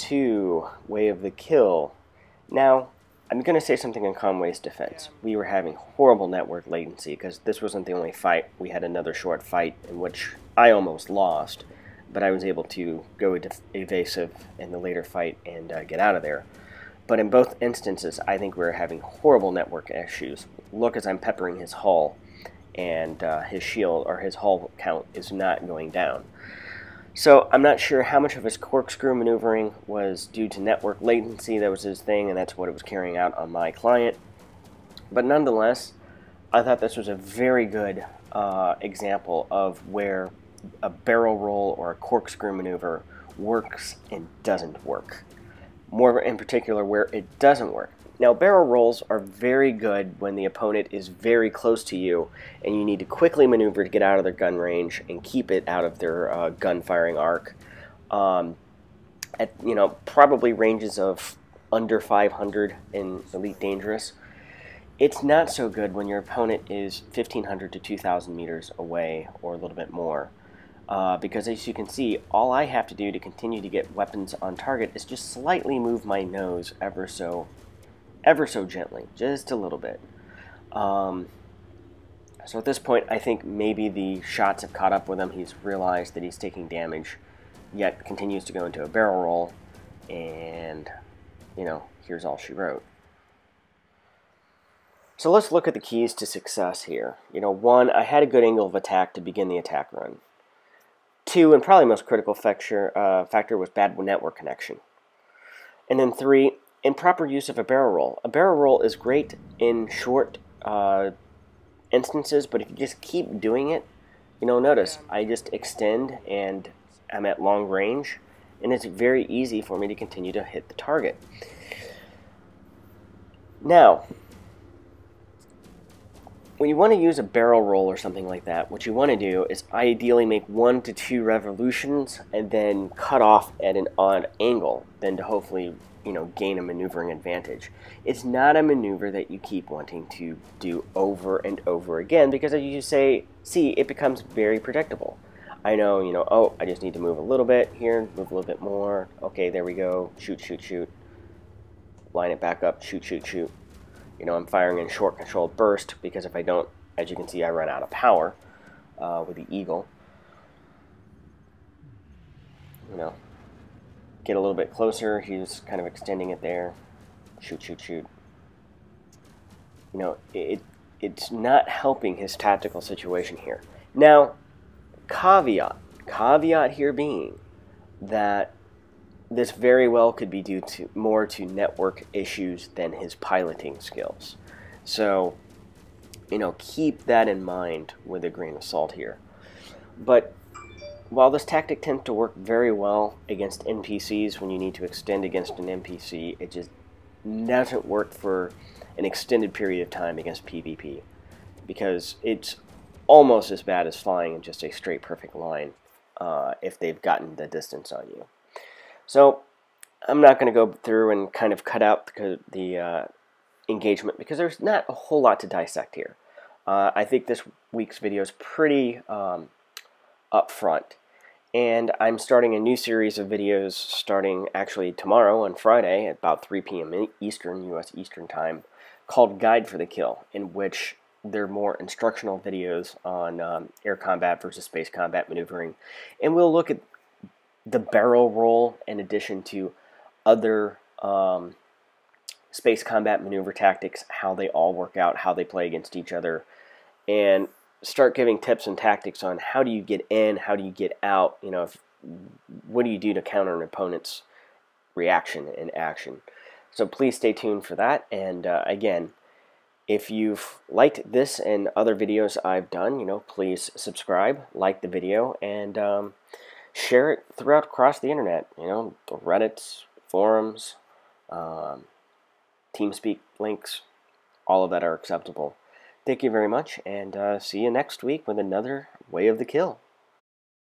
2, Way of the Kill. Now, I'm going to say something in Conway's defense. We were having horrible network latency because this wasn't the only fight. We had another short fight in which I almost lost, but I was able to go evasive in the later fight and get out of there. But in both instances, I think we were having horrible network issues. Look as I'm peppering his hull, and his shield, or his hull count, is not going down. So I'm not sure how much of his corkscrew maneuvering was due to network latency. That was his thing, and that's what it was carrying out on my client. But nonetheless, I thought this was a very good example of where a barrel roll or a corkscrew maneuver works and doesn't work. More in particular, where it doesn't work. Now, barrel rolls are very good when the opponent is very close to you and you need to quickly maneuver to get out of their gun range and keep it out of their gun firing arc. At probably ranges of under 500 in Elite Dangerous. It's not so good when your opponent is 1,500 to 2,000 meters away or a little bit more. Because as you can see, all I have to do to continue to get weapons on target is just slightly move my nose ever so gently, just a little bit. So at this point, I think maybe the shots have caught up with him. He's realized that he's taking damage, yet continues to go into a barrel roll, and, here's all she wrote. So let's look at the keys to success here. 1, I had a good angle of attack to begin the attack run. 2, and probably most critical factor was bad network connection. And then 3, improper use of a barrel roll. A barrel roll is great in short instances, but if you just keep doing it, notice I just extend and I'm at long range, and it's very easy for me to continue to hit the target. Now, when you want to use a barrel roll or something like that, what you want to do is ideally make 1 to 2 revolutions and then cut off at an odd angle, then to hopefully gain a maneuvering advantage. It's not a maneuver that you keep wanting to do over and over again, because as you see, it becomes very predictable. I know, oh, I just need to move a little bit here, move a little bit more. Okay, there we go. Shoot, shoot, shoot. Line it back up. Shoot, shoot, shoot. I'm firing in short controlled burst, because if I don't, as you can see, I run out of power with the Eagle. Get a little bit closer. He's kind of extending it there. Shoot, shoot, shoot. It's not helping his tactical situation here. Now, caveat here being that this very well could be due more to network issues than his piloting skills. So, keep that in mind with a grain of salt here. But while this tactic tends to work very well against NPCs when you need to extend against an NPC, it just doesn't work for an extended period of time against PvP, because it's almost as bad as flying in just a straight perfect line if they've gotten the distance on you. So I'm not going to go through and kind of cut out the engagement, because there's not a whole lot to dissect here. I think this week's video is pretty upfront. And I'm starting a new series of videos starting actually tomorrow on Friday at about 3 p.m. Eastern, U.S. Eastern Time, called Guide for the Kill, in which they're more instructional videos on air combat versus space combat maneuvering. And we'll look at the barrel roll in addition to other space combat maneuver tactics, how they all work out, how they play against each other, and start giving tips and tactics on how do you get in, how do you get out, what do you do to counter an opponent's reaction and action. So please stay tuned for that. And again, if you've liked this and other videos I've done, please subscribe, like the video, and share it across the internet. The Reddits, forums, TeamSpeak links, all of that are acceptable. Thank you very much, and see you next week with another Way of the Kill.